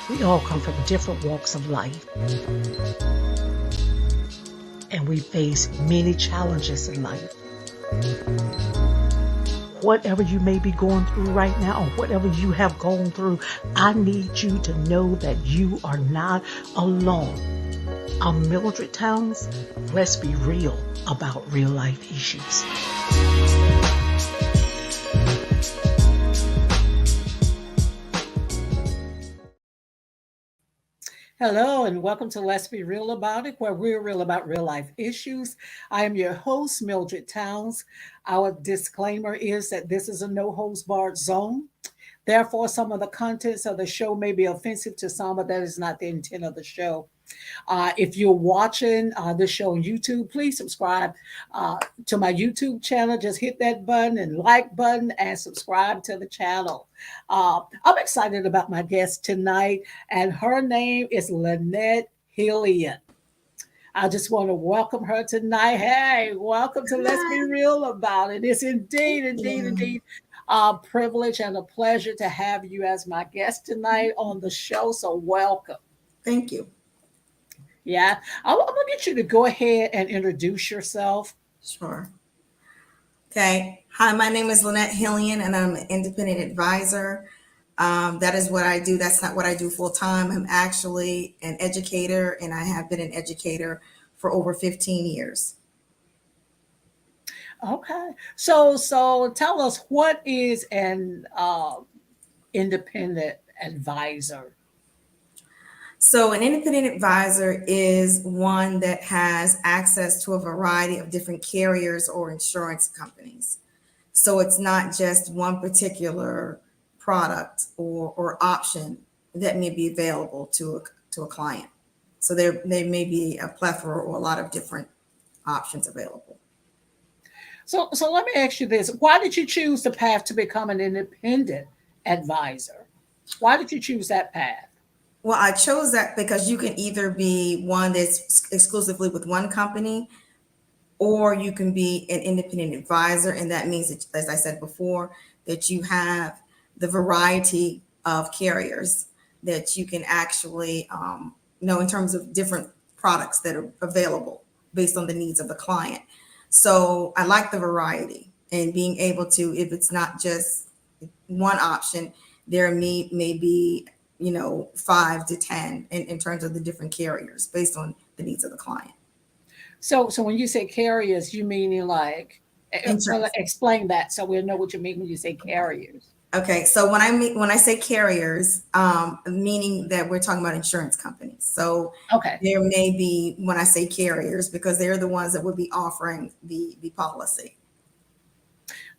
We all come from different walks of life, and we face many challenges in life. Whatever you may be going through right now, or whatever you have gone through, I need you to know that you are not alone. I'm Mildred Towns. Let's be real about real life issues. Hello, and welcome to Let's Be Real About It, where we're real about real life issues. I am your host, Mildred Towns. Our disclaimer is that this is a no holds barred zone. Therefore, some of the contents of the show may be offensive to some, but that is not the intent of the show. If you're watching this show on YouTube, please subscribe to my YouTube channel. Just hit that button and like button and subscribe to the channel. I'm excited about my guest tonight, and her name is Lenette Hillian. I just want to welcome her tonight. Hey, welcome to Let's Be Real About It. It's indeed a privilege and a pleasure to have you as my guest tonight on the show. So welcome. Thank you. Yeah, I'm gonna get you to go ahead and introduce yourself. Sure. Okay. Hi, my name is Lenette Hillian, and I'm an independent advisor. That is what I do. That's not what I do full time. I'm actually an educator, and I have been an educator for over 15 years. Okay, so tell us, what is an independent advisor? So, an independent advisor is one that has access to a variety of different carriers or insurance companies. So, it's not just one particular product or option that may be available to a client. So, there may be a plethora or a lot of different options available. So let me ask you this: why did you choose the path to become an independent advisor? Why did you choose that path? Well, I chose that because you can either be one that's exclusively with one company, or you can be an independent advisor. And that means that, as I said before, that you have the variety of carriers that you can actually, in terms of different products that are available based on the needs of the client. So I like the variety and being able to, if it's not just one option, there may be 5 to 10 in terms of the different carriers based on the needs of the client. So when you say carriers, you mean like, explain that so we'll know what you mean when you say carriers. Okay, so when I say carriers, meaning that we're talking about insurance companies. So okay, there may be, when I say carriers, because they're the ones that would be offering the policy.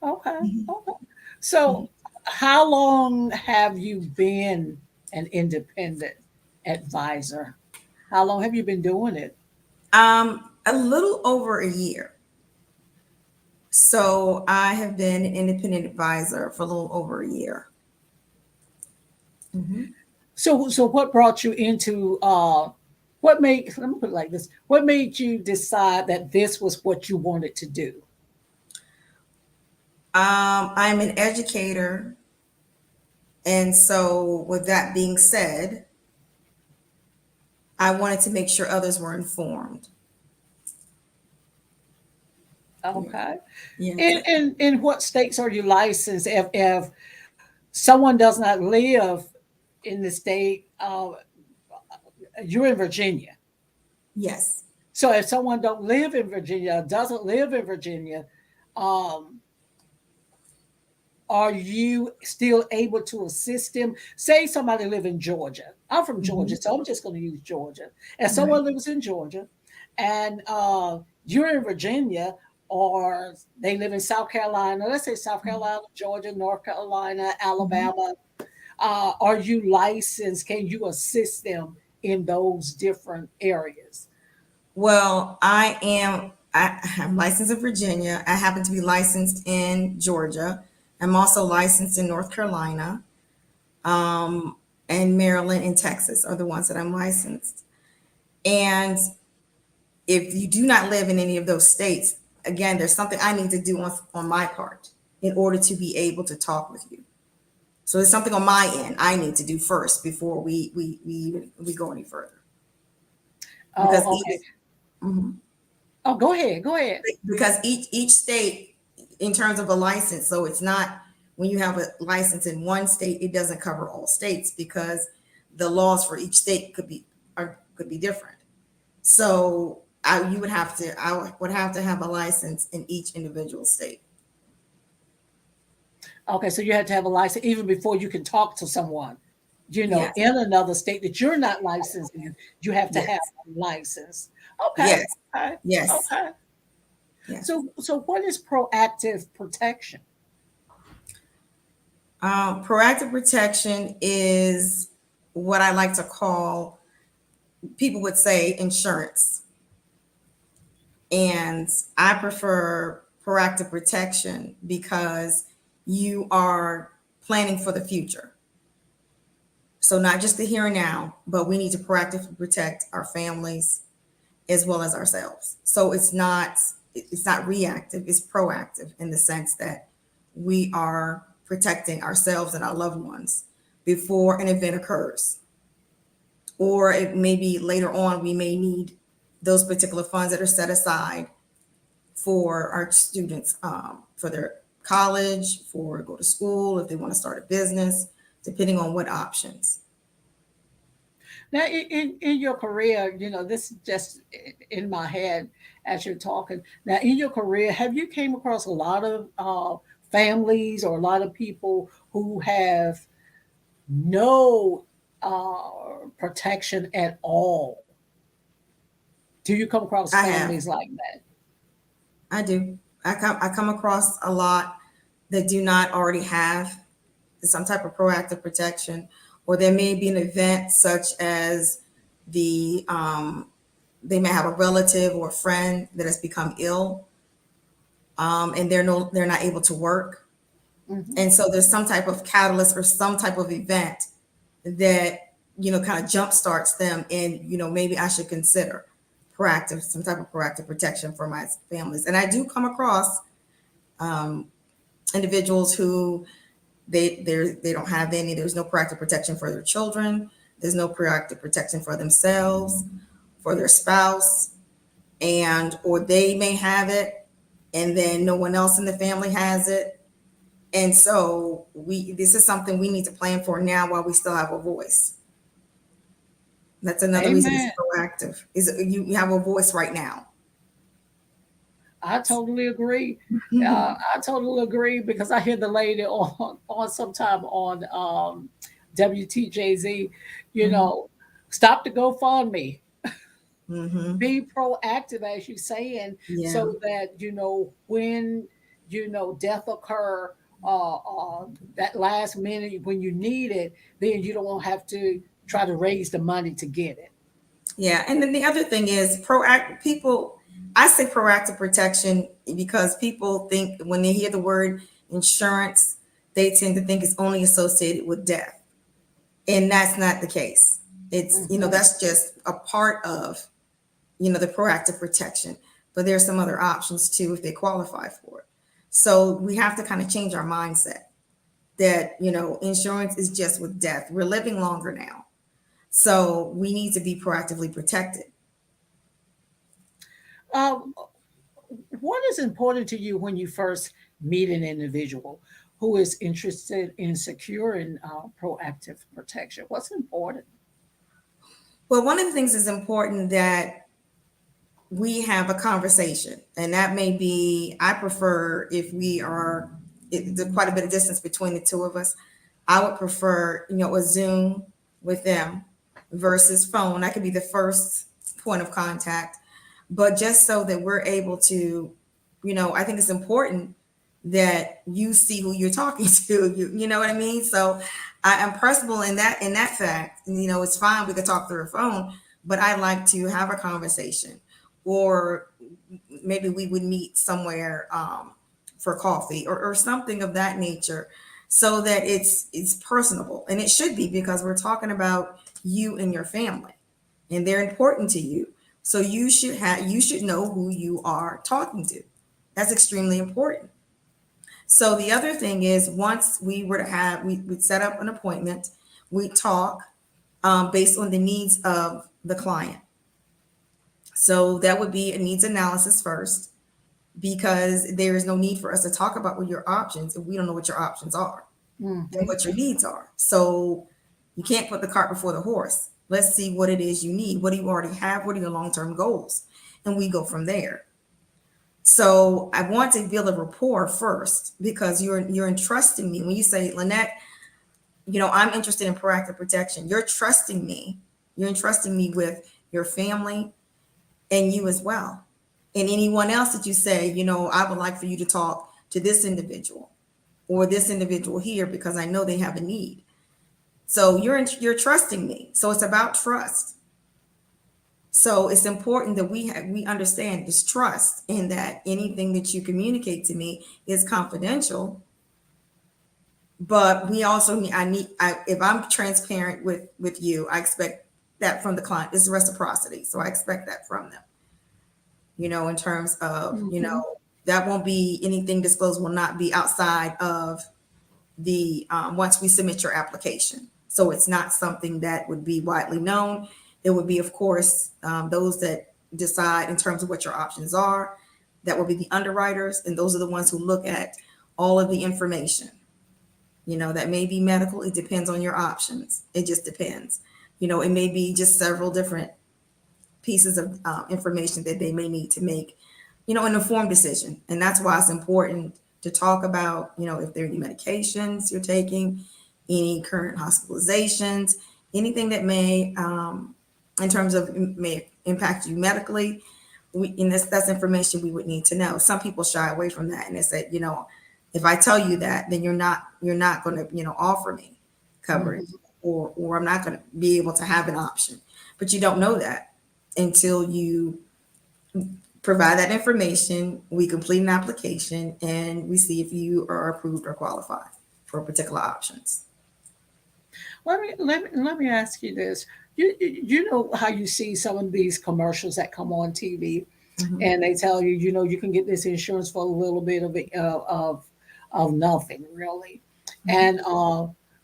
Okay. Okay. So how long have you been an independent advisor? How long have you been doing it? A little over a year. So I have been an independent advisor for a little over a year. Mm-hmm. So what brought you into let me put it like this: what made you decide that this was what you wanted to do? I'm an educator, and so with that being said, I wanted to make sure others were informed. Okay. Yeah. In what states are you licensed? If someone does not live in the state, you're in Virginia. Yes. So if someone don't live in Virginia, doesn't live in Virginia, are you still able to assist them? Say somebody live in Georgia. I'm from Georgia, so I'm just going to use Georgia. If someone lives in Georgia and you're in Virginia, or they live in South Carolina, let's say South Carolina, Georgia, North Carolina, Alabama, are you licensed? Can you assist them in those different areas? Well, I'm licensed in Virginia. I happen to be licensed in Georgia. I'm also licensed in North Carolina, and Maryland and Texas are the ones that I'm licensed. And if you do not live in any of those states, again, there's something I need to do on my part in order to be able to talk with you. So it's something on my end I need to do first before we go any further. Because Oh, okay. each, mhm. Oh, go ahead. Go ahead. Because each state, in terms of a license, so it's not, when you have a license in one state, it doesn't cover all states because the laws for each state could be different. So I would have to have a license in each individual state. Okay, so you had to have a license even before you can talk to someone, Yes, in another state that you're not licensed in. You have to have yes, a license. Okay, yes, okay, yes, okay. yes. So what is proactive protection? Proactive protection is what I like to call, people would say, insurance. And I prefer proactive protection because you are planning for the future. So not just the here and now, but we need to proactively protect our families as well as ourselves. So it's not reactive, it's proactive in the sense that we are protecting ourselves and our loved ones before an event occurs. Or it may be later on, we may need those particular funds that are set aside for our students, for their college, for go to school, if they want to start a business, depending on what options. Now, in your career, this is just in my head as you're talking. Now, in your career, have you came across a lot of families or a lot of people who have no protection at all? Do you come across I have, families like that? I do. I come across a lot that do not already have some type of proactive protection, or there may be an event such as they may have a relative or a friend that has become ill, and they're not able to work, Hmm. and so there's some type of catalyst or some type of event that kind of jump starts them, and maybe I should consider some type of proactive protection for my families. And I do come across individuals who they don't have any. There's no proactive protection for their children. There's no proactive protection for themselves, for their spouse, and or they may have it, and then no one else in the family has it. And so this is something we need to plan for now while we still have a voice. That's another reason it's Amen. proactive. Is you have a voice right now. I totally agree. I totally agree because I hear the lady on sometime on WTJZ, you Hmm. know, stop the GoFundMe, Hmm. be proactive as you saying, Yeah. so that when death occur, that last minute when you need it, then you don't have to try to raise the money to get it. Yeah. And then the other thing is proactive people. I say proactive protection because people think when they hear the word insurance, they tend to think it's only associated with death. And that's not the case. It's, Hmm. that's just a part of, the proactive protection. But there's some other options too if they qualify for it. So we have to kind of change our mindset that, insurance is just with death. We're living longer now. So we need to be proactively protected. Um, what is important to you when you first meet an individual who is interested in securing proactive protection? What's important? Well, one of the things is important that we have a conversation, and that may be, I prefer if there's quite a bit of distance between the two of us. I would prefer, a Zoom with them versus phone. That could be the first point of contact, but just so that we're able to, I think it's important that you see who you're talking to. You know what I mean? So I am personable in that fact. It's fine. We could talk through a phone, but I like to have a conversation, or maybe we would meet somewhere for coffee or something of that nature, so that it's personable, and it should be because we're talking about you and your family, and they're important to you. So you should know who you are talking to. That's extremely important. So the other thing is, once we were to have, we'd set up an appointment, we talk based on the needs of the client. So that would be a needs analysis first, because there is no need for us to talk about what your options if we don't know what your options are and what your needs are. So you can't put the cart before the horse. Let's see what it is you need. What do you already have? What are your long-term goals? And we go from there. So I want to build a rapport first, because you're entrusting me. When you say, Lenette, I'm interested in proactive protection, you're trusting me. You're entrusting me with your family and you as well. And anyone else that you say, I would like for you to talk to this individual or this individual here, because I know they have a need. So you're trusting me. So it's about trust. So it's important that we understand this trust, in that anything that you communicate to me is confidential. But we also if I'm transparent with you, I expect that from the client. It's reciprocity. So I expect that from them. In terms of, that won't be anything disclosed, will not be outside of the once we submit your application. So it's not something that would be widely known. It would be, of course, those that decide in terms of what your options are. That will be the underwriters, and those are the ones who look at all of the information. That may be medical. It depends on your options. It just depends. It may be just several different pieces of information that they may need to make, an informed decision. And that's why it's important to talk about, if there are any medications you're taking, any current hospitalizations, anything that may, in terms of may impact you medically. That's information we would need to know. Some people shy away from that, and they say, if I tell you that, then you're not going to, offer me coverage, or I'm not going to be able to have an option. But you don't know that until you provide that information. We complete an application and we see if you are approved or qualified for particular options. Let me ask you this. You know how you see some of these commercials that come on TV, and they tell you, you can get this insurance for a little bit of nothing really, and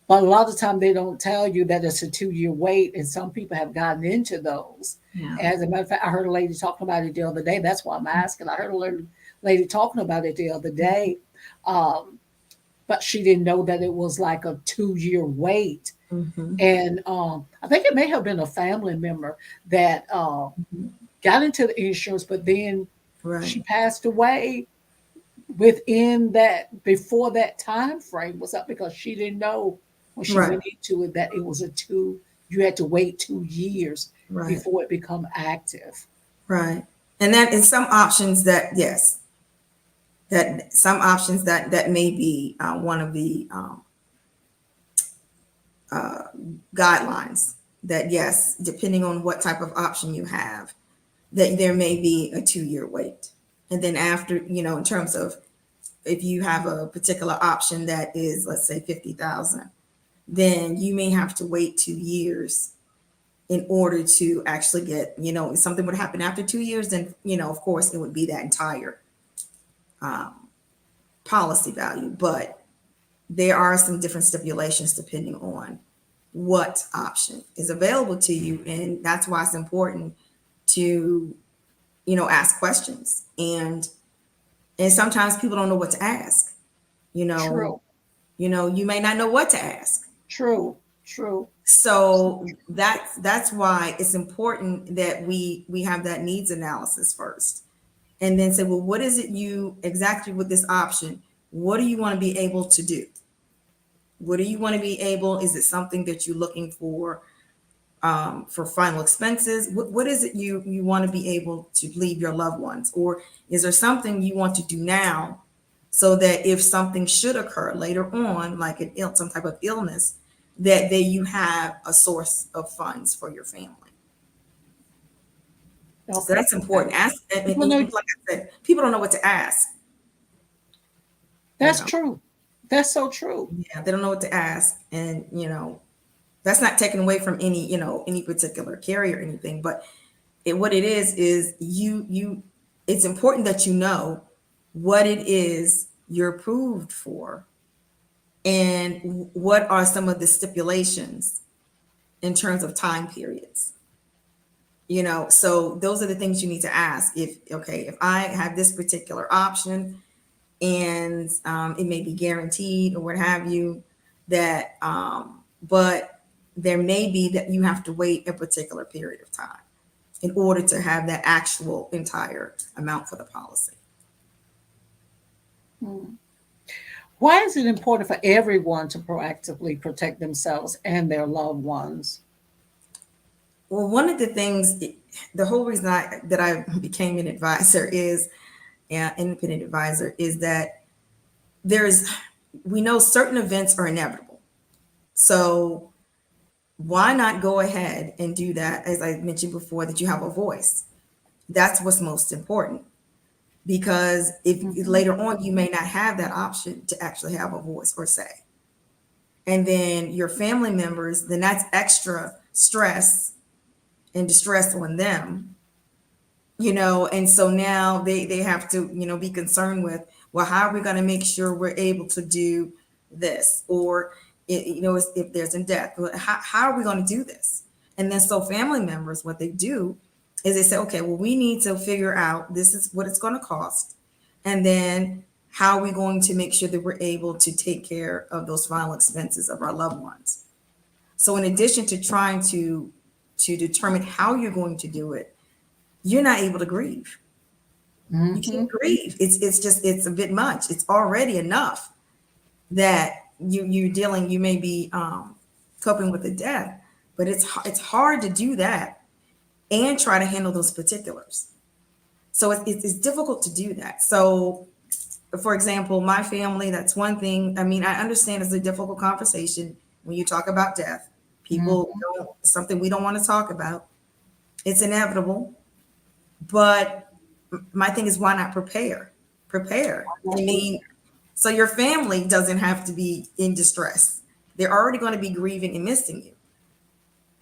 but a lot of the time they don't tell you that it's a 2-year wait, and some people have gotten into those. Yeah. As a matter of fact, I heard a lady talking about it the other day. That's why I'm asking. I heard a lady talking about it the other day, but she didn't know that it was like a 2-year wait. And I think it may have been a family member that got into the insurance, but then she passed away before that time frame was up, because she didn't know when she went into it that it was you had to wait 2 years before it become active. Right. And that in some options that, yes, that some options that may be one of the guidelines, that yes, depending on what type of option you have, that there may be a 2-year wait. And then after, in terms of if you have a particular option that is, let's say 50,000, then you may have to wait 2 years in order to actually get, if something would happen after 2 years, then, of course it would be that entire policy value. But there are some different stipulations depending on what option is available to you. And that's why it's important to, ask questions. And sometimes people don't know what to ask, True. You may not know what to ask. True. So that's why it's important that we have that needs analysis first, and then say, well, what is it exactly with this option? What do you want to be able to do? What do you want to be able? Is it something that you're looking for final expenses? What is it you want to be able to leave your loved ones? Or is there something you want to do now so that if something should occur later on, like some type of illness, that you have a source of funds for your family? Okay. So that's important. Like I said, people don't know what to ask. That's true. That's so true. Yeah, they don't know what to ask. And, that's not taken away from any, any particular carrier or anything. But what it is it's important that you know what it is you're approved for, and what are some of the stipulations in terms of time periods. So those are the things you need to ask. If I have this particular option, and it may be guaranteed or what have you, that but there may be that you have to wait a particular period of time in order to have that actual entire amount for the policy. Why is it important for everyone to proactively protect themselves and their loved ones? Well, one of the things, the whole reason that I became an advisor is, independent advisor, is that we know certain events are inevitable. So why not go ahead and do that? As I mentioned before, that you have a voice. That's what's most important. Because if later on you may not have that option to actually have a voice or say, and then your family members, then that's extra stress and distress on them, and so now they have to, be concerned with, well, how are we going to make sure we're able to do this? Or, if there's a death, how are we going to do this? And then so family members, what they do is they say, okay, well, we need to figure out, this is what it's going to cost. And then how are we going to make sure that we're able to take care of those final expenses of our loved ones? So in addition to trying to determine how you're going to do it, you're not able to grieve. You can't grieve. It's a bit much. It's already enough that you may be coping with the death, but it's hard to do that and try to handle those particulars. So it's difficult to do that. So, for example, my family, that's one thing. I mean, I understand it's a difficult conversation when you talk about death. People don't, something we don't want to talk about. It's inevitable. But my thing is, why not prepare? Prepare. I mean, so your family doesn't have to be in distress. They're already going to be grieving and missing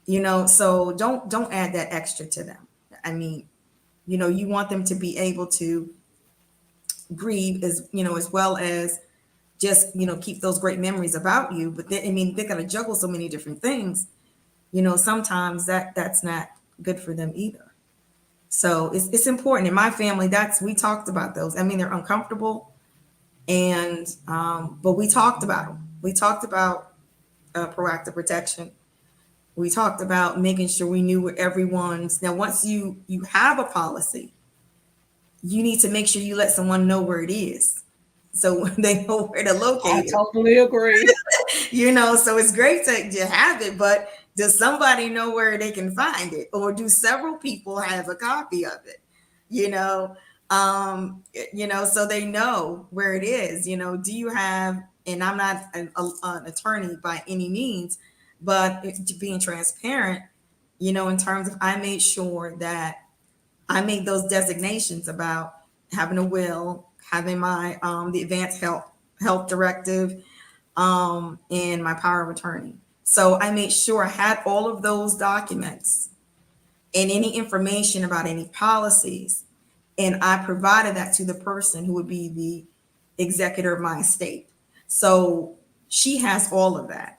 you. So don't add that extra to them. I mean, you want them to be able to grieve as well as just, keep those great memories about you. But they're going to juggle so many different things. Sometimes that's not good for them either. So it's important. In my family, we talked about those. I mean, they're uncomfortable, and but we talked about them. We talked about proactive protection. We talked about making sure we knew where everyone's. Now, once you have a policy, you need to make sure you let someone know where it is, so they know where to locate I it. totally agree. So it's great to have it, but does somebody know where they can find it, or do several people have a copy of it? So they know where it is. Do you have? And I'm not an attorney by any means, but being transparent, in terms of, I made sure that I made those designations about having a will, having my the advanced health directive, and my power of attorney. So I made sure I had all of those documents and any information about any policies, and I provided that to the person who would be the executor of my estate. So she has all of that.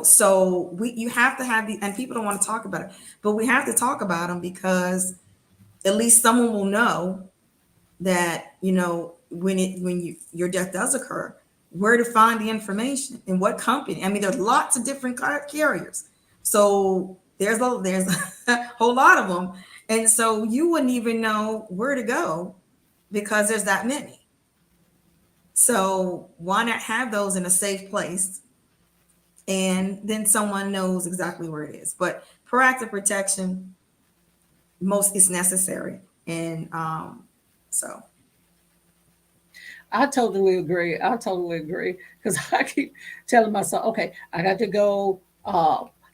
So you have to have and people don't want to talk about it, but we have to talk about them, because at least someone will know that, when your death does occur, where to find the information and what company. I mean, there's lots of different carriers. So there's a whole lot of them. And so you wouldn't even know where to go because there's that many. So why not have those in a safe place? And then someone knows exactly where it is. But proactive protection most is necessary. And so. I totally agree. Because I keep telling myself, okay, I got to go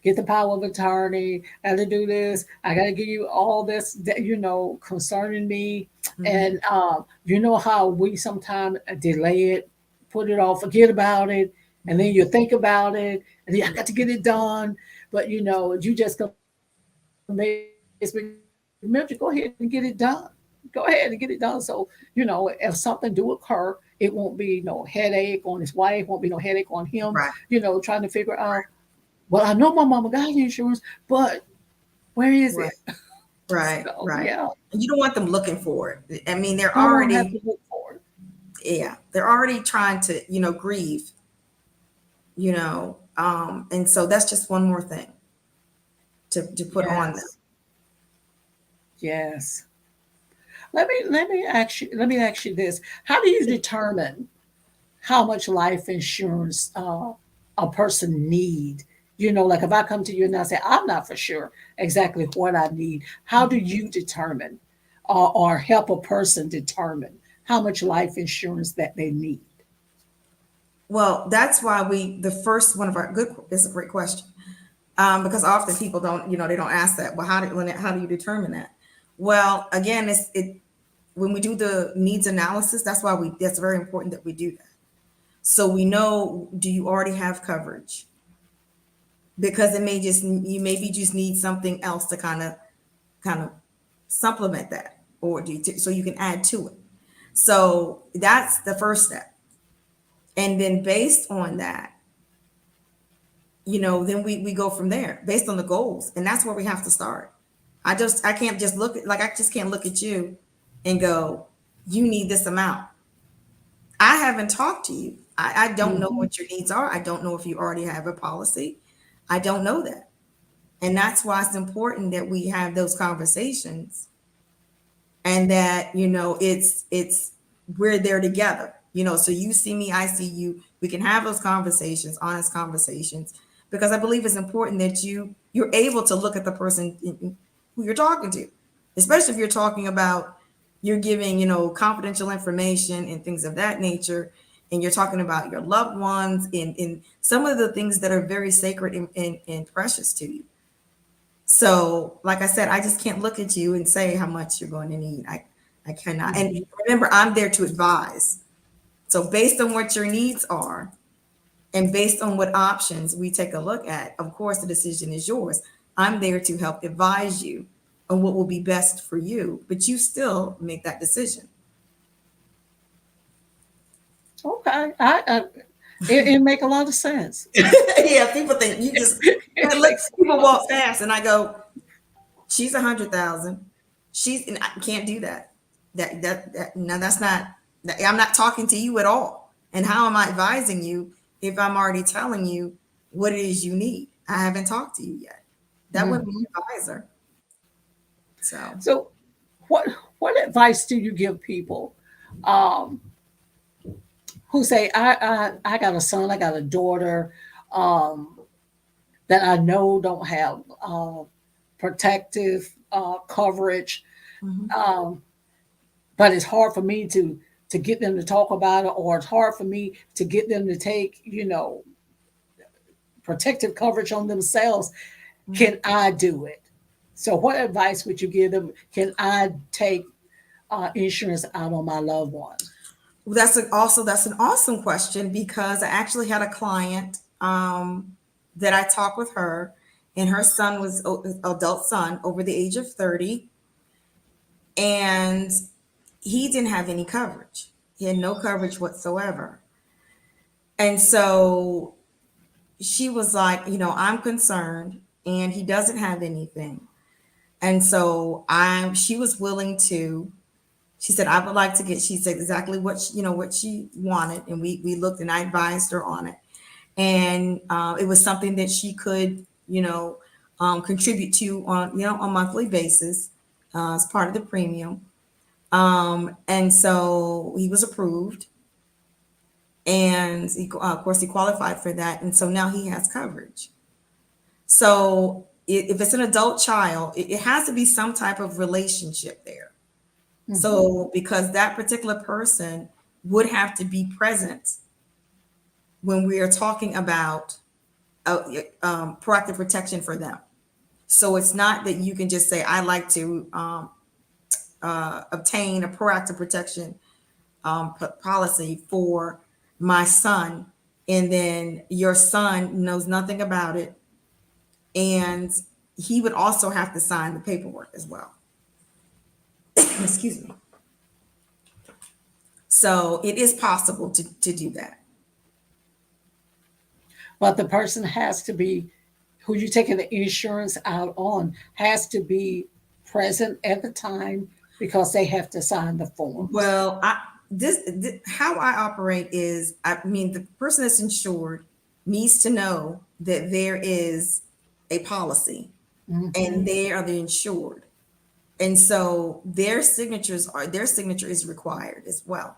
get the power of attorney. I got to do this. I got to give you all this, concerning me. And you know how we sometimes delay it, put it off, forget about it. And then you think about it, and then I got to get it done. But, you just convinced me, remember, go ahead and get it done. go ahead and get it done. So, if something do occur, it won't be no headache on his wife, won't be no headache on him, Right. trying to figure out, well, I know my mama got insurance, but where is Right. it? Right. So, Right. yeah, And you don't want them looking for it. I mean, they're I won't have already, to look for it. yeah, they're already trying to, grieve, and so that's just one more thing to put on them. Yes, yes. Let me ask you this: how do you determine how much life insurance a person need? Like if I come to you and I say I'm not for sure exactly what I need, how do you determine or help a person determine how much life insurance that they need? Well, that's why the first one of our good is a great question. Because often people don't, they don't ask that. Well, how do you determine that? Well, again, when we do the needs analysis, that's very important that we do that. So we know, do you already have coverage? Because you maybe just need something else to kind of supplement that, or so you can add to it. So that's the first step. And then based on that, then we go from there based on the goals. And that's where we have to start. I can't just I just can't look at you and go, you need this amount. I haven't talked to you. I don't know Hmm. what your needs are. I don't know if you already have a policy. I don't know that. And that's why it's important that we have those conversations, and that, it's we're there together. So you see me, I see you. We can have those conversations, honest conversations, because I believe it's important that you're able to look at the person who you're talking to, especially if you're talking about, you're giving, confidential information and things of that nature, and you're talking about your loved ones and some of the things that are very sacred and precious to you. So, like I said, I just can't look at you and say how much you're going to need. I cannot. And Hmm. remember, I'm there to advise. So, based on what your needs are and based on what options we take a look at, of course, the decision is yours. I'm there to help advise you on what will be best for you, but you still make that decision. Okay, it make a lot of sense. Yeah, people think you just It look. makes a People lot of walk sense. past, and I go, "She's 100,000. And I can't do that. That no, that's not. I'm not talking to you at all. And how am I advising you if I'm already telling you what it is you need? I haven't talked to you yet. That wouldn't be Hmm. an advisor. So, So, what what advice do you give people um, who say, I got a son, I got a daughter, um, that I know don't have protective coverage, mhm. um, but it's hard for me to get them to talk about it, or it's hard for me to get them to take protective coverage on themselves. Can Mhm. I do it? So, what advice would you give them? Can I take insurance out on my loved one? That's an awesome question, because I actually had a client that I talked with her, and her son was adult son over the age of 30, and he didn't have any coverage. He had no coverage whatsoever. And so she was like, I'm concerned, and he doesn't have anything. And so she was willing to, she said, I would like to she said exactly what she wanted. And we looked, and I advised her on it. And it was something that she could, contribute to on a monthly basis as part of the premium. And so he was approved, and of course he qualified for that, and so now he has coverage. So if it's an adult child, it has to be some type of relationship there. Hmm. So because that particular person would have to be present when we are talking about proactive protection for them. So it's not that you can just say, I like to obtain a proactive protection policy for my son, and then your son knows nothing about it, and he would also have to sign the paperwork as well. Excuse me. So it is possible to do that. But the person has to be, who you're taking the insurance out on, has to be present at the time because they have to sign the forms. Well, this how I operate is, I mean, the person that's insured needs to know that there is a policy and Mhm. they are the insured. And so their signature is required as well.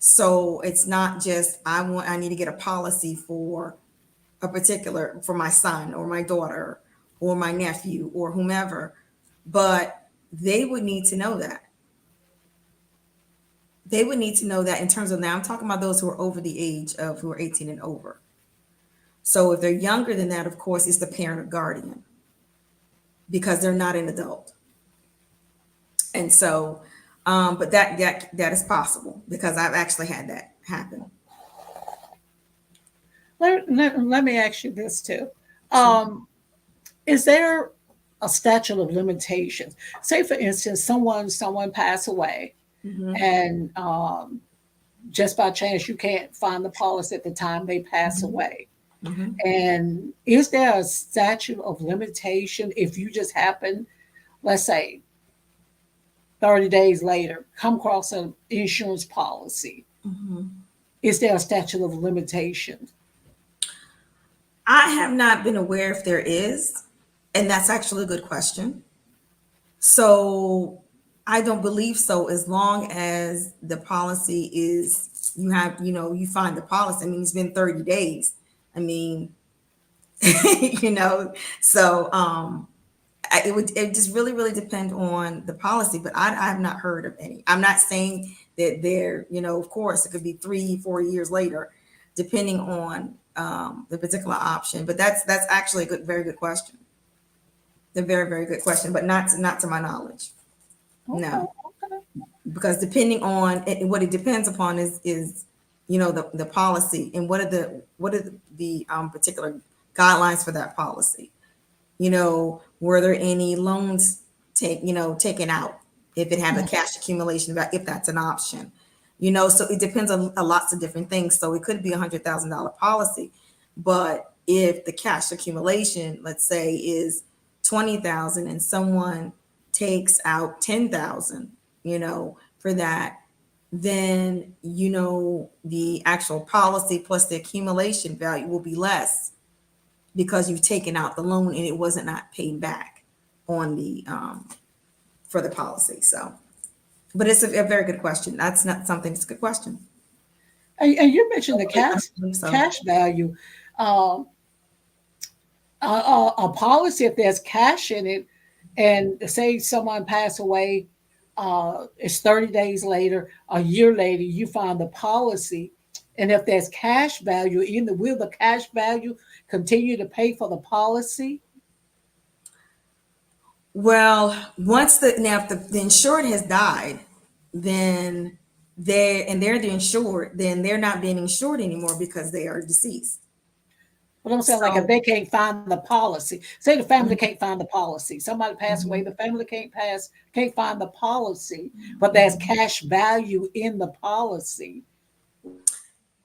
So it's not just I need to get a policy for a particular, for my son or my daughter or my nephew or whomever, but they would need to know that. They would need to know that in terms of, now I'm talking about those who are over the age of, who are 18 and over. So if they're younger than that, of course, it's the parent or guardian because they're not an adult. And so, but that is possible because I've actually had that happen. Let me ask you this too. Sure. Um, is there a statute of limitations? Say, for instance, someone passed away, Hmm. and just by chance you can't find the policy at the time they pass Hmm. away. Hmm. And is there a statute of limitation if you just happen, let's say, 30 days later, come across an insurance policy? Hmm. Is there a statute of limitations? I have not been aware if there is, and that's actually a good question. So I don't believe so, as long as the policy is, you have, you find the policy. I mean, it's been 30 days. I mean, you know, so it just really depend on the policy, but I have not heard of any. I'm not saying that they're, of course it could be 3-4 years later, depending on the particular option. But that's actually a very good question. A very good question, but not to my knowledge. Okay, No, okay. because depending on it, what it depends upon is the policy, and what are the particular guidelines for that policy. Were there any loans taken out, if it have a cash accumulation, if that's an option. So it depends on lots of different things. So it could be $100,000 policy, but if the cash accumulation, let's say, is 20,000 and someone takes out 10,000, for that, then the actual policy plus the accumulation value will be less because you've taken out the loan and it wasn't not paid back on the for the policy. So, but it's a very good question. That's not something. It's a good question. And you mentioned the I believe so. cash value. Um, a policy, if there's cash in it, and say someone passed away, it's 30 days later, a year later, you find the policy, and if there's cash value in the, will the cash value continue to pay for the policy? Well, once if the insured has died, then they're the insured, then they're not being insured anymore because they are deceased. But I'm saying, like, if So, they can't find the policy, say the family mhm, can't find the policy, somebody passed away, mhm, the family can't find the policy, but there's cash value in the policy.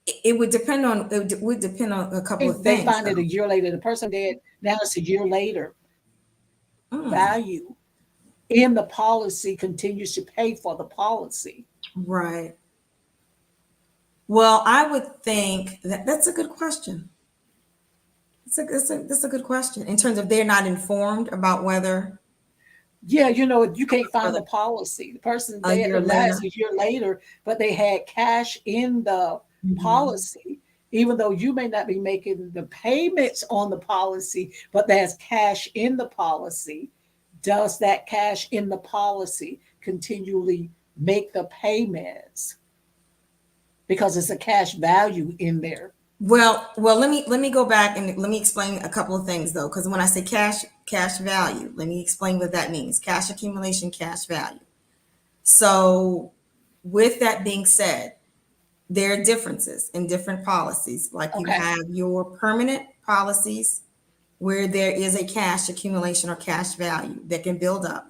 it would depend on, a couple of They things find it a though. year later. The person dead, now it's a year later. Mm, Value in the policy continues to pay for the policy. right. Well, I would think that that's a good question. That's a good question in terms of they're not informed about whether Yeah, you can't find the policy. The person a dead, year and now later. it's a year later, but they had cash in the Mhm. policy, even though you may not be making the payments on the policy, but there's cash in the policy. Does that cash in the policy continually make the payments because it's a cash value in there? Well, let me go back and let me explain a couple of things though, because when I say cash value, let me explain what that means. Cash accumulation, cash value. So, with that being said, there are differences in different policies. Like you Okay. have your permanent policies where there is a cash accumulation or cash value that can build up.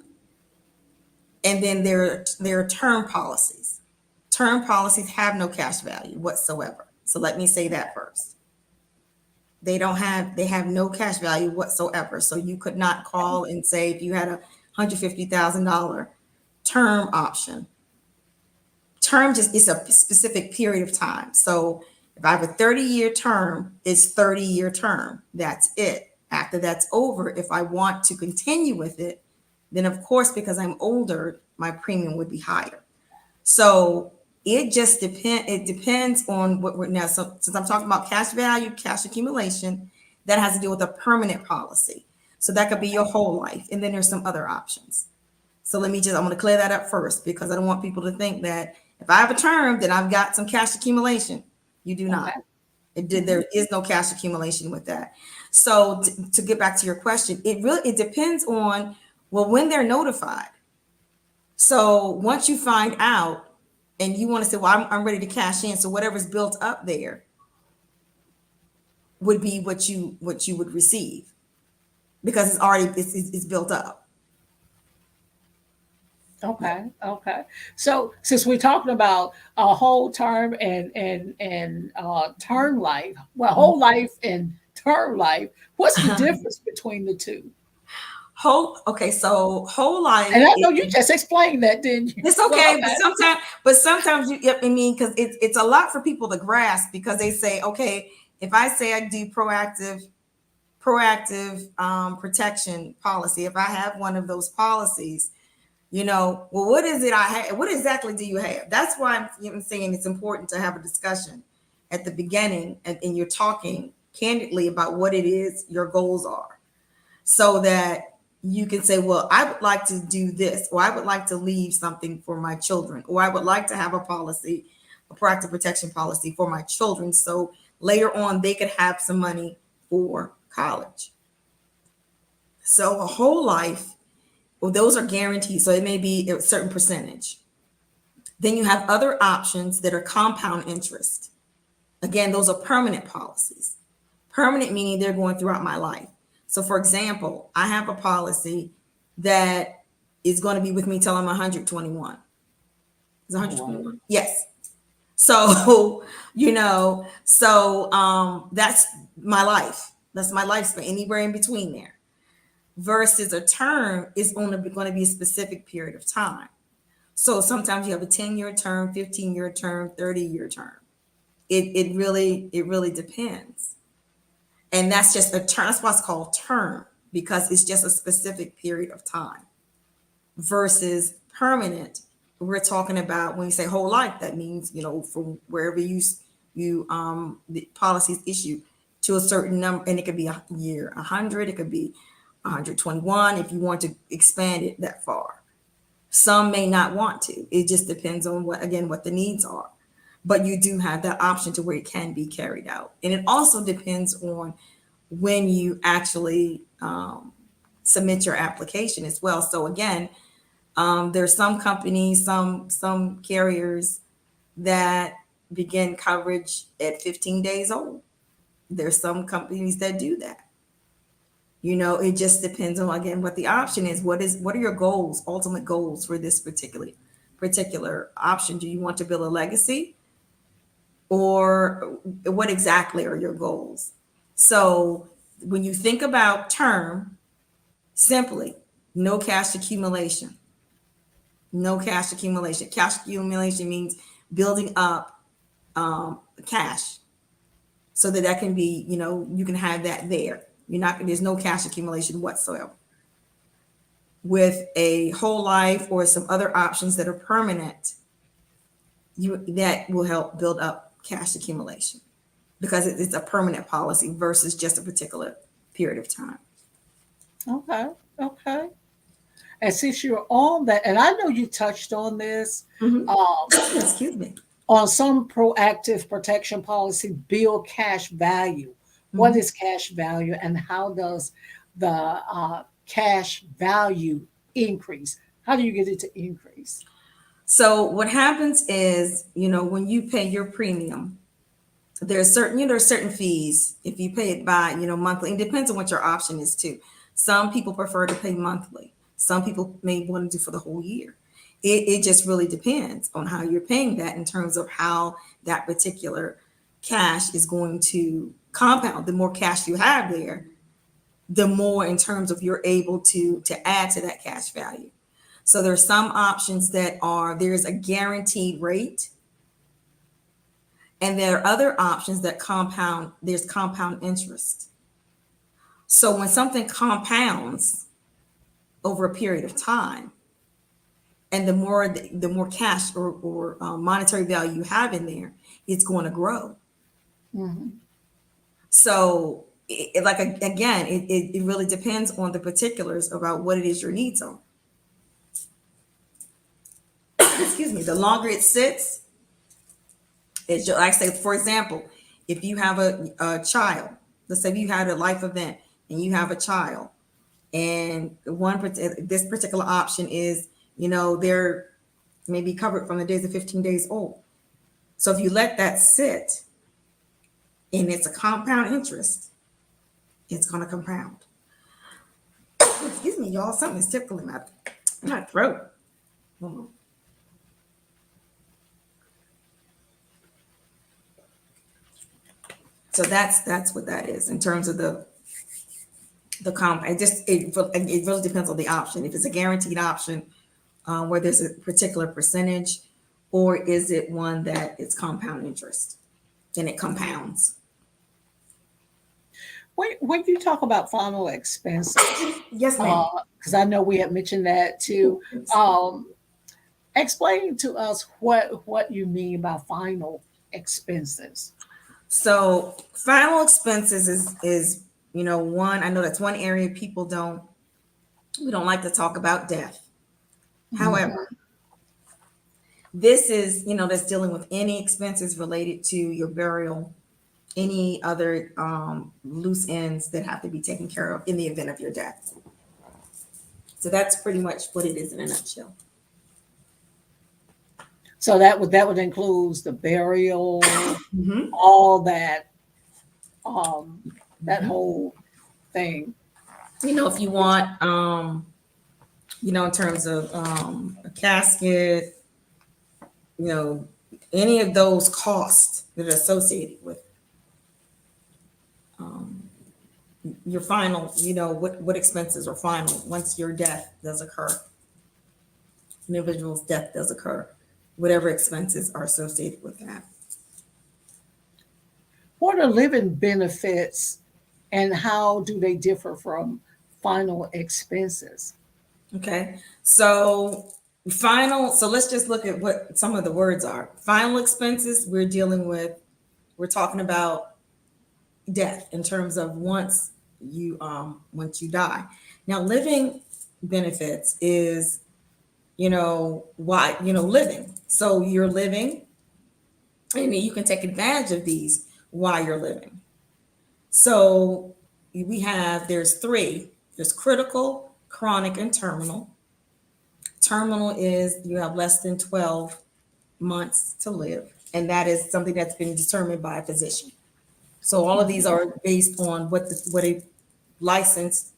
And then there are term policies. Term policies have no cash value whatsoever. So let me say that first. They have no cash value whatsoever. So you could not call and say, if you had a $150,000 term option, term just is a specific period of time. So if I have a 30-year term, it's 30-year term. That's it. After that's over, if I want to continue with it, then of course, because I'm older, my premium would be higher. So it just depends. It depends on what we're now. So since I'm talking about cash value, cash accumulation, that has to do with a permanent policy. So that could be your whole life. And then there's some other options. So I'm going to clear that up first, because I don't want people to think that if I have a term, then I've got some cash accumulation. You do not. There is no cash accumulation with that. So to get back to your question, it depends on, well, when they're notified. So once you find out and you want to say, well, I'm ready to cash in. So whatever's built up there would be what you would receive, because it's already it's built up. Okay. So since we're talking about a whole term and term life, well, whole life and term life, what's the difference between the two? So whole life. And I know you just explained that, didn't you? It's okay, but sometimes I mean, because it's a lot for people to grasp, because they say, okay, if I say I do proactive protection policy, if I have one of those policies, well, what is it I have? What exactly do you have? That's why I'm saying it's important to have a discussion at the beginning, and you're talking candidly about what it is your goals are, so that you can say, well, I would like to do this, or I would like to leave something for my children, or I would like to have a proactive protection policy for my children, so later on they could have some money for college. So a whole life, well, those are guaranteed. So it may be a certain percentage. Then you have other options that are compound interest. Again, those are permanent policies. Permanent meaning they're going throughout my life. So for example, I have a policy that is going to be with me till I'm 121. Is 121? Yes. So, that's my life. That's my lifespan, anywhere in between there. Versus a term is only going to be a specific period of time. So sometimes you have a 10-year term, 15-year term, 30-year term. It really depends. And that's just a term. That's what's called term, because it's just a specific period of time. Versus permanent, we're talking about when you say whole life, that means, from wherever the policies issue to a certain number, and it could be a year 100, it could be 121 if you want to expand it that far. Some may not want to. It just depends on what the needs are. But you do have that option to where it can be carried out. And it also depends on when you actually submit your application as well. So again, there's some companies, some carriers that begin coverage at 15 days old. There's some companies that do that. It just depends on, again, what the option is. What are your goals, ultimate goals for this particular option? Do you want to build a legacy, or what exactly are your goals? So when you think about term, simply no cash accumulation. No cash accumulation. Cash accumulation means building up cash so that can be, you can have that there. There's no cash accumulation whatsoever. With a whole life or some other options that are permanent, that will help build up cash accumulation, because it's a permanent policy versus just a particular period of time. Okay. And since you're on that, and I know you touched on this, Excuse me. On some proactive protection policy, build cash value. What is cash value, and how does the cash value increase? How do you get it to increase? So what happens is, when you pay your premium, there's certain fees if you pay it by, monthly. It depends on what your option is too. Some people prefer to pay monthly. Some people may want to do for the whole year. it just really depends on how you're paying that in terms of how that particular cash is going to compound. The more cash you have there, the more in terms of you're able to add to that cash value. So there's some options that are, there's a guaranteed rate, and there are other options that compound, there's compound interest. So when something compounds over a period of time, and the more cash or monetary value you have in there, it's going to grow. Mm-hmm. So it really depends on the particulars about what it is your needs are. Excuse me. The longer it sits, it's like I say, for example, if you have a child, let's say you had a life event and you have a child, and this particular option is, they're maybe covered from the days of 15 days old. So if you let that sit, and it's a compound interest, it's going to compound. Excuse me, y'all. Something is tickling my throat. Hold on. So that's what that is in terms of the comp. It really depends on the option. If it's a guaranteed option, where there's a particular percentage, or is it one that it's compound interest and it compounds? When you talk about final expenses, Yes, ma'am. because I know we had mentioned that too. Explain to us what you mean by final expenses. So final expenses is one, I know that's one area we don't like to talk about death. However, this is, that's dealing with any expenses related to your burial, any other loose ends that have to be taken care of in the event of your death. So that's pretty much what it is in a nutshell. So that would include the burial, Mm-hmm. all that, that Mm-hmm. whole thing. If you want, in terms of a casket, any of those costs that are associated with your final, what expenses are final once your death does occur, an individual's death does occur, whatever expenses are associated with that. What are living benefits and how do they differ from final expenses? Okay, so let's just look at what some of the words are. Final expenses, we're talking about death in terms of once you die. Now, living benefits is, why, living. So you're living, and you can take advantage of these while you're living. So there's three. There's critical, chronic, and terminal. Terminal is you have less than 12 months to live, and that is something that's been determined by a physician. So all of these are based on what a licensed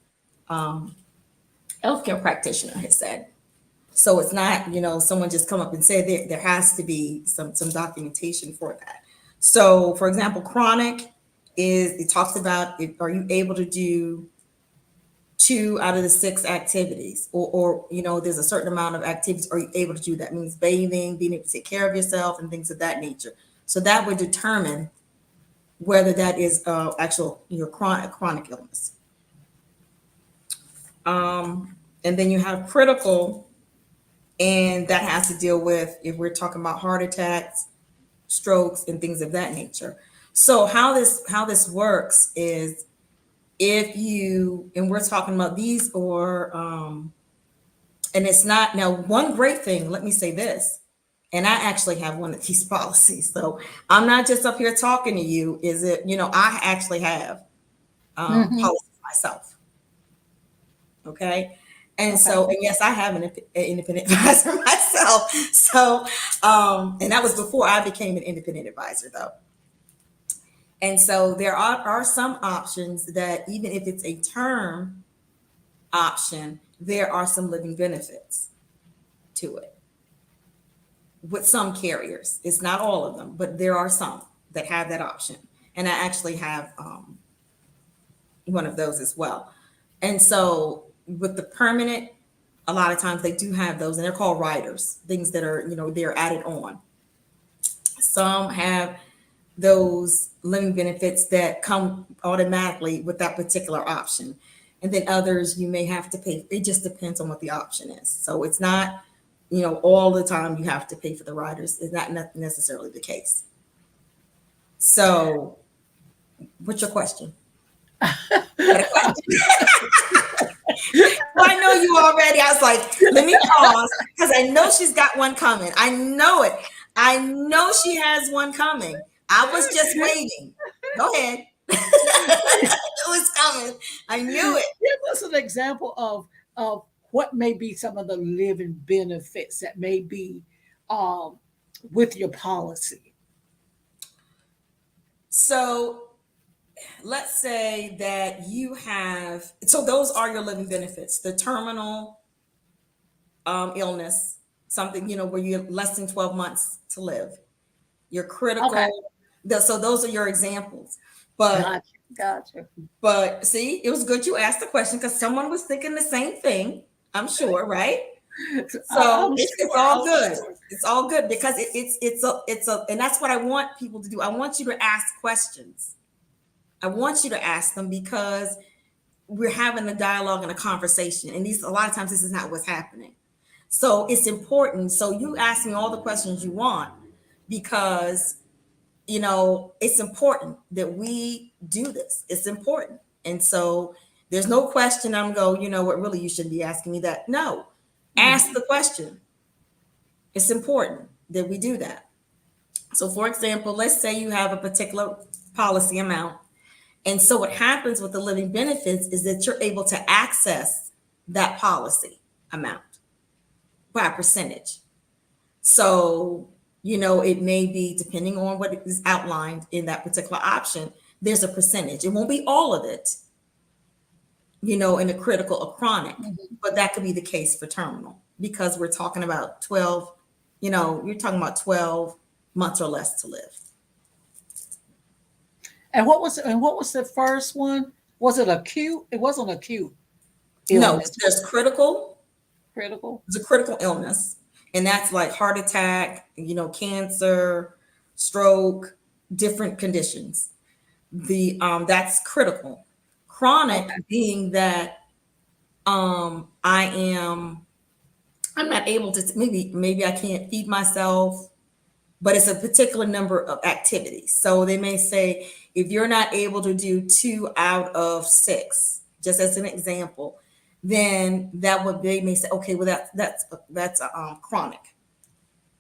healthcare practitioner has said. So it's not, someone just come up and say there has to be some documentation for that. So, for example, chronic it talks about are you able to do 2 out of the 6 activities, or there's a certain amount of activities are you able to do? That means bathing, being able to take care of yourself, and things of that nature. So that would determine whether that is actual chronic illness. And then you have critical, and that has to deal with if we're talking about heart attacks, strokes, and things of that nature. So how this works is and we're talking about these, or and it's not, now one great thing, let me say this, and I actually have one of these policies, so I'm not just up here talking to you, I actually have policies myself. Okay. And so, and yes, I have an independent advisor myself. So, and that was before I became an independent advisor though. And so there are some options that even if it's a term option, there are some living benefits to it. with some carriers. It's not all of them, but there are some that have that option. And I actually have one of those as well. And so with the permanent, a lot of times they do have those, and they're called riders, things that are, they're added on. Some have those living benefits that come automatically with that particular option. And then others you may have to pay. It just depends on what the option is. So it's not, all the time you have to pay for the riders. It's not necessarily the case. So what's your question? Well, I know you already. I was like, let me pause because I know she's got one coming. I know it. I know she has one coming. I was just waiting. Go ahead. It was coming. I knew it. Give us an example of what may be some of the living benefits that may be with your policy. So let's say that you have, so those are your living benefits, the terminal illness, something, where you're less than 12 months to live, your critical. Okay. So those are your examples. But Gotcha. But see, it was good you asked the question because someone was thinking the same thing, I'm sure, right? So it's all good. It's all good because it's a, and that's what I want people to do. I want you to ask questions. I want you to ask them because we're having a dialogue and a conversation. And a lot of times this is not what's happening. So it's important. So you ask me all the questions you want because, it's important that we do this. It's important. And so there's no question I'm going, what, really, you shouldn't be asking me that. No, ask the question. It's important that we do that. So for example, let's say you have a particular policy amount. And so what happens with the living benefits is that you're able to access that policy amount by a percentage. So, it may be depending on what is outlined in that particular option, there's a percentage. It won't be all of it, in a critical or chronic, but that could be the case for terminal because we're talking about 12, you're talking about 12 months or less to live. And what was the first one? Was it acute? It wasn't acute. No, there's critical. Critical. It's a critical illness. And that's like heart attack, cancer, stroke, different conditions. That's critical. Chronic being that I'm not able to, maybe I can't feed myself, but it's a particular number of activities. So they may say, if you're not able to do 2 out of 6, just as an example, then they may say, okay, well that's chronic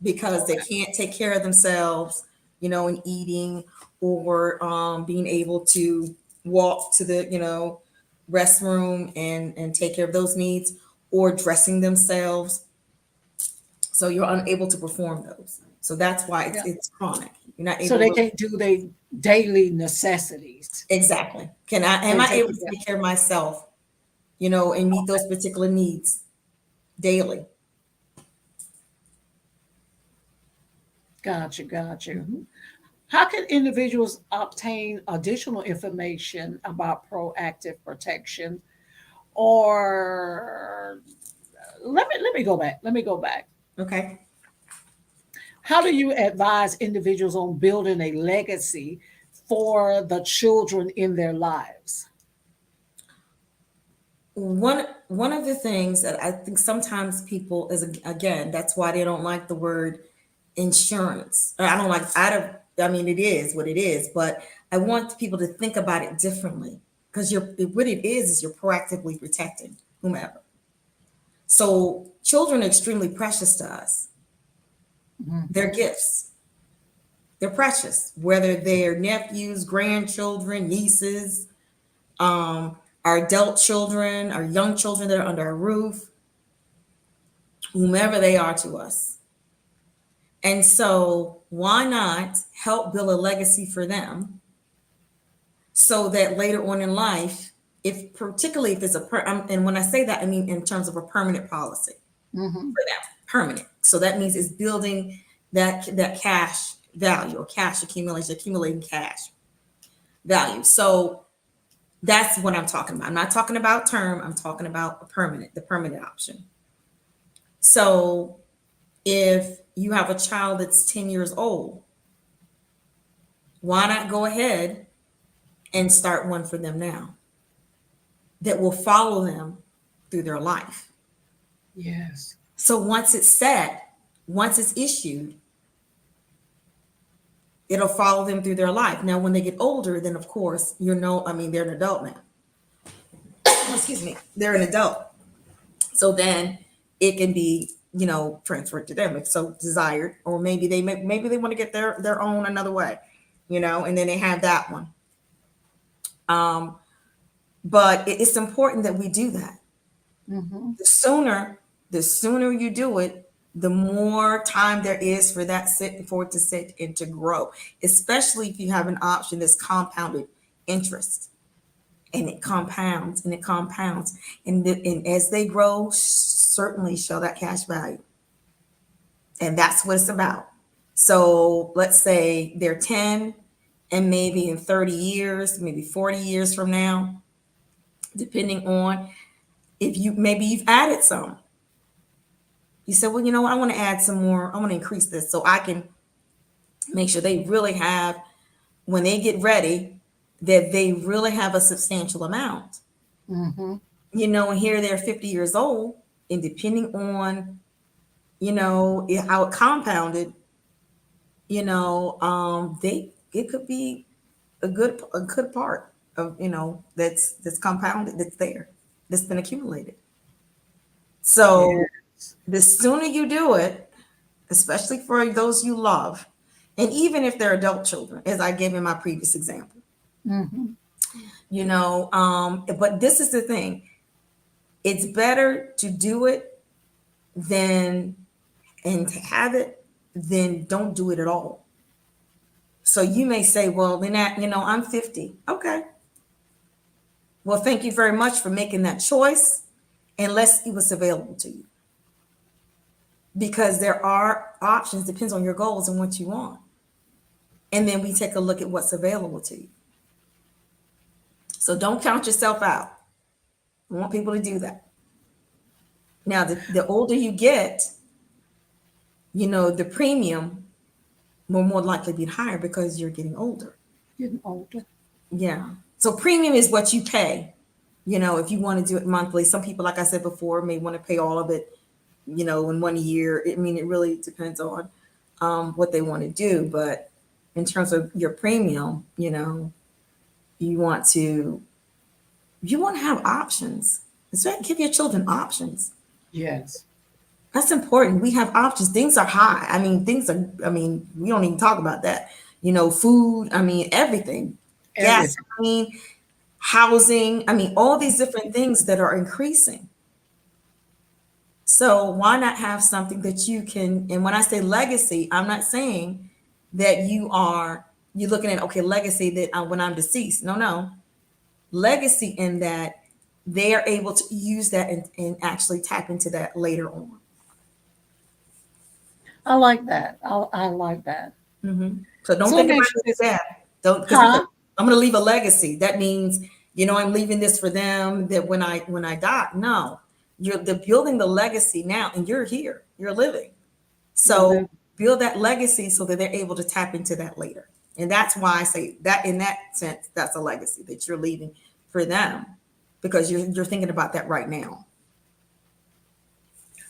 because they can't take care of themselves, in eating or being able to walk to the restroom and take care of those needs or dressing themselves. So you're unable to perform those. So that's why it's chronic. You're not able. So they can't do their daily necessities. Exactly. Am I able to take care of myself? And meet those particular needs daily. Gotcha. Mm-hmm. How can individuals obtain additional information about proactive protection? Or let me go back. Okay. How do you advise individuals on building a legacy for the children in their lives? One of the things that I think sometimes people again, that's why they don't like the word insurance. It is what it is, but I want people to think about it differently because what it is you're proactively protecting whomever. So children are extremely precious to us. They're gifts. They're precious, whether they're nephews, grandchildren, nieces, our adult children, our young children that are under our roof, whomever they are to us. And so why not help build a legacy for them so that later on in life, particularly if it's and when I say that, I mean in terms of a permanent policy for them, permanent. So that means it's building that cash value or cash accumulation, accumulating cash value. So that's what I'm talking about. I'm not talking about term. I'm talking about the permanent option. So if you have a child that's 10 years old, why not go ahead and start one for them now that will follow them through their life? Yes. So once it's set, once it's issued, it'll follow them through their life. Now, when they get older, then of course, they're an adult now. Excuse me, they're an adult. So then it can be, transferred to them if so desired, or maybe they want to get their own another way, and then they have that one. But it's important that we do that. Mm-hmm. The sooner you do it, the more time there is for it to sit and to grow, especially if you have an option that's compounded interest, and it compounds and it compounds. And as they grow, certainly show that cash value. And that's what it's about. So let's say they're 10, and maybe in 30 years, maybe 40 years from now, depending on if you've added some. You said, well, I want to add some more. I want to increase this so I can make sure they really have, when they get ready, that they really have a substantial amount. Mm-hmm. And here they're 50 years old, and depending on, how it compounded, it could be a good part of, that's compounded, that's been accumulated. So Yes. the sooner you do it, especially for those you love, and even if they're adult children, as I gave in my previous example, Mm-hmm. But this is the thing. It's better to do it and to have it than don't do it at all. So you may say, well, Lenette, I'm 50. Okay. Well, thank you very much for making that choice. And let's see what's available to you. Because there are options, depends on your goals and what you want. And then we take a look at what's available to you. So don't count yourself out. I want people to do that. Now, the older you get, the premium will more likely be higher because you're getting older. Getting older. Yeah. So premium is what you pay, if you want to do it monthly. Some people, like I said before, may want to pay all of it, in 1 year. It really depends on what they want to do. But in terms of your premium, you want to have options. So give your children options. Yes. That's important. We have options. Things are high. We don't even talk about that. Food, everything. Gas, housing, all these different things that are increasing. So why not have something that you can, and when I say legacy, I'm not saying that you're looking at, okay, legacy that when I'm deceased. No. Legacy in that they are able to use that and actually tap into that later on. I like that. I like that. Mm-hmm. So don't So think let me about ask you it as this. that. Don't, because Huh? I'm going to leave a legacy. That means, I'm leaving this for them that when I die. No, they're building the legacy now, and you're here, you're living. So build that legacy so that they're able to tap into that later. And that's why I say that in that sense, that's a legacy that you're leaving for them, because you're thinking about that right now.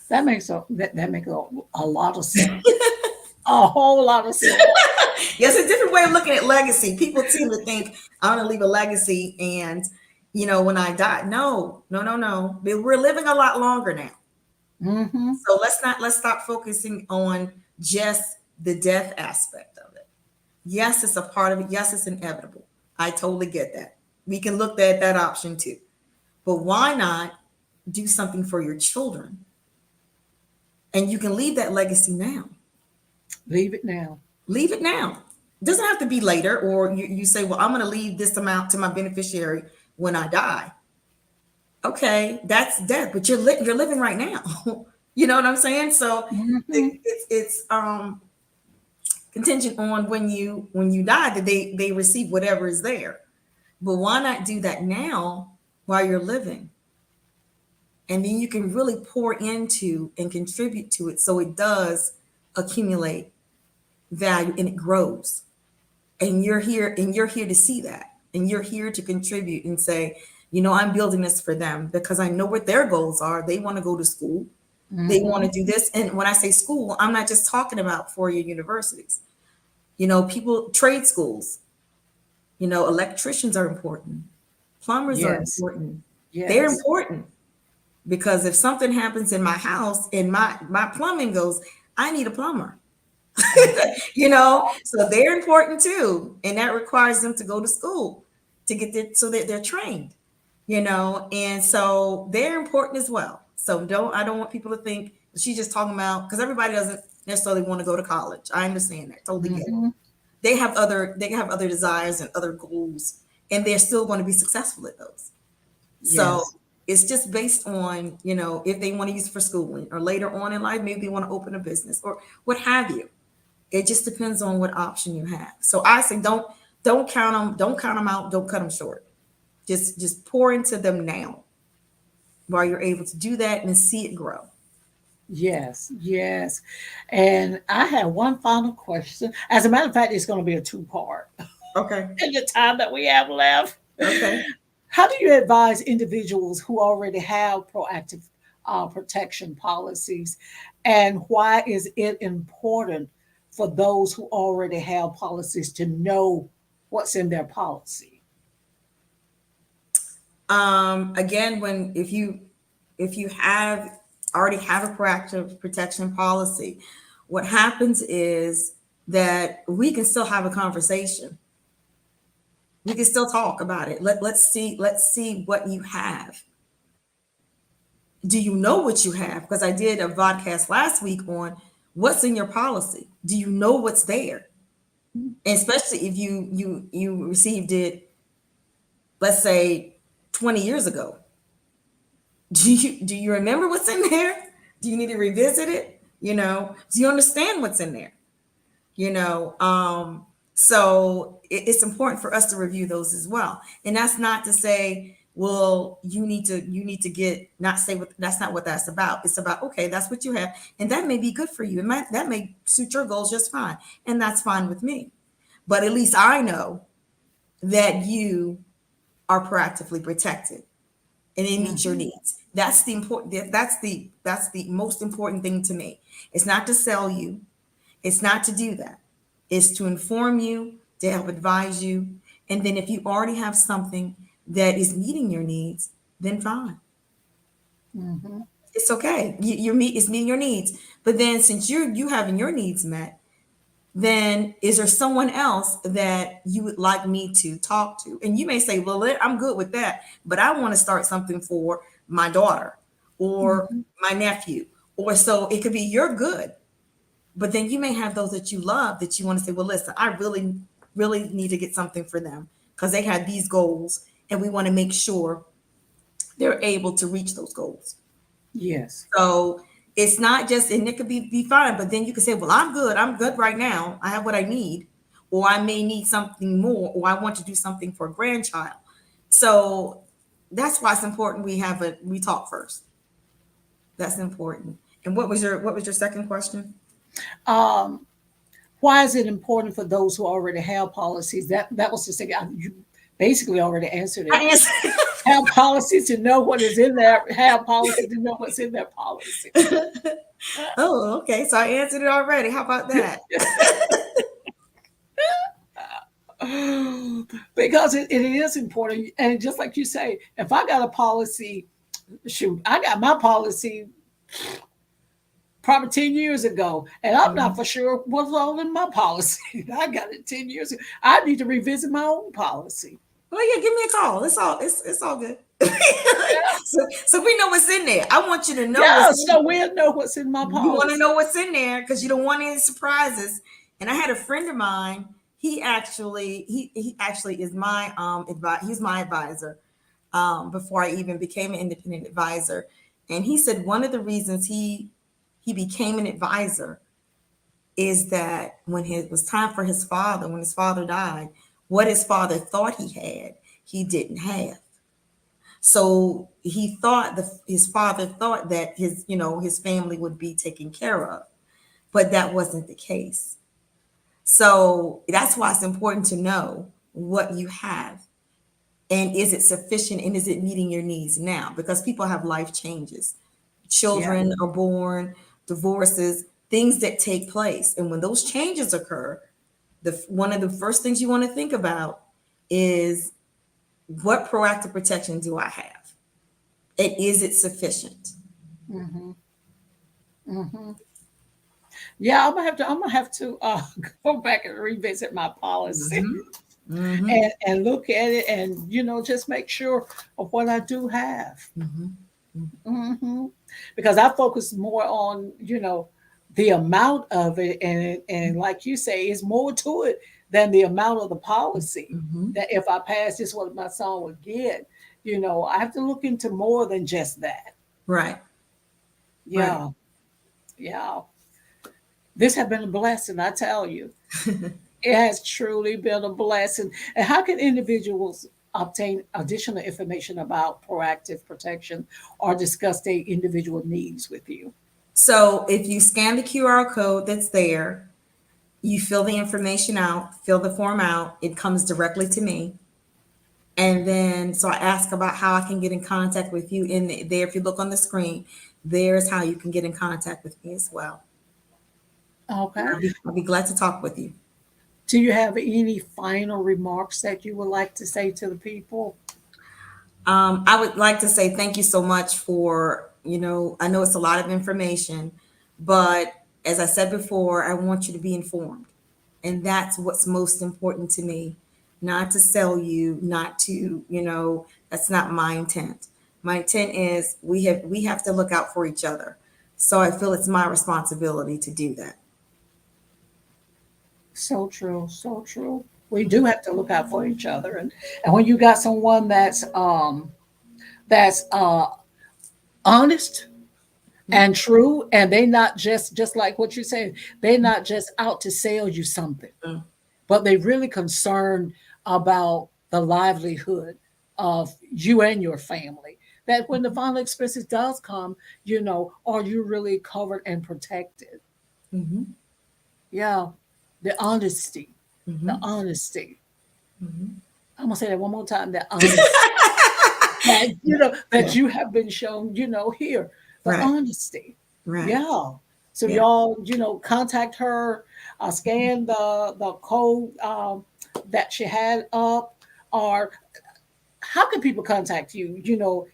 That makes a lot of sense. A whole lot of sense. Yes, a different way of looking at legacy. People tend to think I'm going to leave a legacy, and when I die. No. We're living a lot longer now. Mm-hmm. So let's stop focusing on just the death aspect of it. Yes, it's a part of it. Yes, it's inevitable. I totally get that. We can look at that option too. But why not do something for your children? And you can leave that legacy now. Leave it now. Leave it now. It doesn't have to be later, or you say, well, I'm going to leave this amount to my beneficiary when I die. Okay, that's death, but you're living right now. You know what I'm saying? So Mm-hmm. it's contingent on when you die that they receive whatever is there. But why not do that now while you're living? And then you can really pour into and contribute to it so it does accumulate value and it grows. And you're here to see that. And you're here to contribute and say, I'm building this for them because I know what their goals are. They want to go to school. They want to do this. And when I say school, I'm not just talking about four-year universities. People, trade schools, electricians are important. Plumbers are Yes. important. They're Yes. important because if something happens in my house and my plumbing goes, I need a plumber. So they're important too. And that requires them to go to school to get there so that they're trained, and so they're important as well. So I don't want people to think she's just talking about, because everybody doesn't necessarily want to go to college. I understand that. Totally get it. They have other desires and other goals, and they're still going to be successful at those. So Yes. it's just based on, if they want to use it for schooling or later on in life, maybe they want to open a business or what have you. It just depends on what option you have. So I say don't count them out, don't cut them short. Just pour into them now while you're able to do that and see it grow. Yes. Yes. And I have one final question. As a matter of fact, it's going to be a two-part Okay. in the time that we have left. Okay. How do you advise individuals who already have proactive protection policies, and why is it important for those who already have policies to know what's in their policy? Again, if you have already have a proactive protection policy, what happens is that we can still have a conversation. We can still talk about it. Let's see what you have. Do you know what you have? Because I did a podcast last week on what's in your policy. Do you know what's there? And especially if you received it, let's say 20 years ago. Do you remember what's in there? Do you need to revisit it? Do you understand what's in there? So it's important for us to review those as well. And that's not to say, well, you need to get, not say what, that's not what that's about. It's about, okay, that's what you have, and that may be good for you. That may suit your goals just fine, and that's fine with me. But at least I know that you are proactively protected and it meets your needs. That's the important, that's the most important thing to me. It's not to sell you. It's not to do that. It's to inform you, to help advise you. And then if you already have something that is meeting your needs, then fine. It's okay. It's meeting your needs. But then since you having your needs met, then is there someone else that you would like me to talk to? And you may say, well, I'm good with that, but I want to start something for my daughter or my nephew. Or so it could be you're good. But then you may have those that you love that you want to say, well, listen, I really, really need to get something for them because they have these goals and we want to make sure they're able to reach those goals. Yes. So it's not just, and it could be fine, but then you can say, well, I'm good right now. I have what I need, or I may need something more, or I want to do something for a grandchild. So that's why it's important we talk first. That's important. And what was your second question? Um, why is it important for those who already have policies? That was just you basically already answered I it. answered. Have policies to know what is in there. Have policies to know what's in their policy. Oh, okay. So I answered it already. How about that? Because it is important, and just like you say, if I got a policy, shoot, I got my policy probably 10 years ago, and I'm not for sure what's all in my policy. I got it 10 years ago. I need to revisit my own policy. Well, yeah, give me a call. It's all good. So we know what's in there. I want you to know. Yeah, so we'll know what's in my policy. You want to know what's in there because you don't want any surprises. And I had a friend of mine. He actually is my he's my advisor before I even became an independent advisor. And he said one of the reasons he became an advisor is that when it was time for his father, when his father died, what his father thought he had, he didn't have. So he thought his father thought that his family would be taken care of, but that wasn't the case. So that's why it's important to know what you have, and is it sufficient, and is it meeting your needs now? Because people have life changes, children are born, divorces, things that take place, and when those changes occur, one of the first things you want to think about is, what proactive protection do I have? And is it sufficient? Mm-hmm. Mm-hmm. Yeah, I'm gonna have to go back and revisit my policy. Mm-hmm. Mm-hmm. And look at it, and just make sure of what I do have. Mm-hmm. Mm-hmm. Because I focus more on the amount of it, and like you say, it's more to it than the amount of the policy. Mm-hmm. That if I pass this, what my son would get. I have to look into more than just that. Right. Yeah. Right. Yeah. This has been a blessing, I tell you. It has truly been a blessing. And how can individuals obtain additional information about proactive protection or discuss their individual needs with you? So if you scan the QR code that's there, you fill the information out, fill the form out, it comes directly to me. And then, so I ask about how I can get in contact with you. In there, if you look on the screen, there's how you can get in contact with me as well. Okay. I'll be glad to talk with you. Do you have any final remarks that you would like to say to the people? I would like to say thank you so much for, I know it's a lot of information, but as I said before, I want you to be informed. And that's what's most important to me, not to sell you, not to, that's not my intent. My intent is we have to look out for each other. So I feel it's my responsibility to do that. So true, so true. We do have to look out for each other, and when you got someone that's honest and true, and they not just like what you said, they're not just out to sell you something, but they really concerned about the livelihood of you and your family. That when the final expenses does come, are you really covered and protected? Mm-hmm. Yeah. The honesty, Mm-hmm. the honesty. Mm-hmm. I'm gonna say that one more time. The honesty that you have been shown. Here, the Right. honesty. Right. Yeah. So Yeah. y'all, contact her. Scan the code that she had up, or how can people contact you?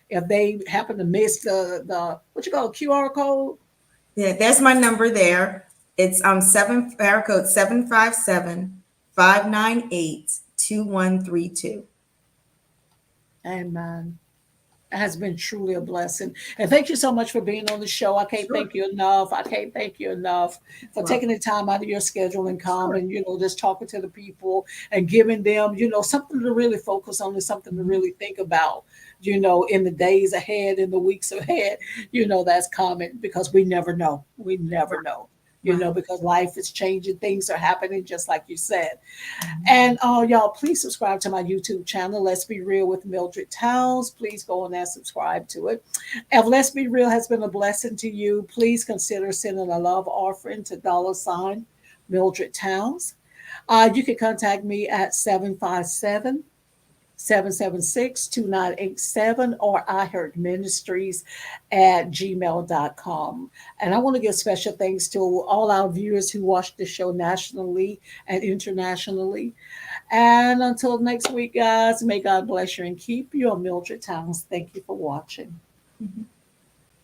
If they happen to miss the what you call QR code. Yeah, there's my number there. It's area code 757-598-2132. Amen. It has been truly a blessing. And thank you so much for being on the show. I can't Sure. thank you enough. I can't thank you enough for Well, taking the time out of your schedule and sure. coming, just talking to the people and giving them, something to really focus on and something to really think about, in the days ahead, in the weeks ahead, that's coming, because we never know. We never know. Right. Because life is changing. Things are happening, just like you said. And y'all, please subscribe to my YouTube channel, Let's Be Real with Mildred Towns. Please go on there and subscribe to it. If Let's Be Real has been a blessing to you, please consider sending a love offering to $ Mildred Towns. You can contact me at 757-776-2987 or iHeartMinistries@gmail.com. And I want to give special thanks to all our viewers who watch the show nationally and internationally. And until next week, guys, may God bless you and keep you. I'm Mildred Towns. Thank you for watching.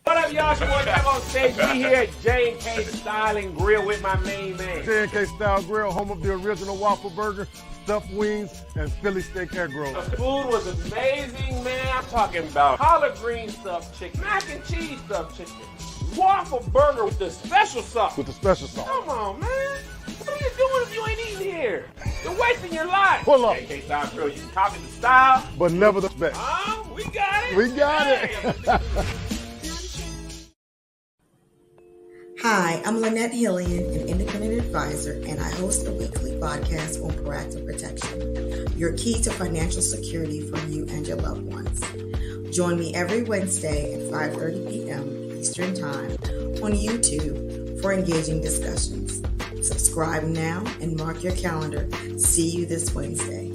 What up, y'all? It's your boy back on stage. We here at J&K Style and Grill with my main man. J&K Style Grill, home of the original waffle burger, stuffed wings, and Philly steak egg roll. The food was amazing, man. I'm talking about collard green stuffed chicken, mac and cheese stuffed chicken, waffle burger with the special sauce. With the special sauce. Come on, man. What are you doing if you ain't eating here? You're wasting your life. Pull up. J&K Style Grill, you can copy the style. But never the best. We got it. We got it. Hey. Hi, I'm Lenette Hillian, an independent advisor, and I host a weekly podcast on proactive protection, your key to financial security for you and your loved ones. Join me every Wednesday at 5:30 p.m. Eastern Time on YouTube for engaging discussions. Subscribe now and mark your calendar. See you this Wednesday.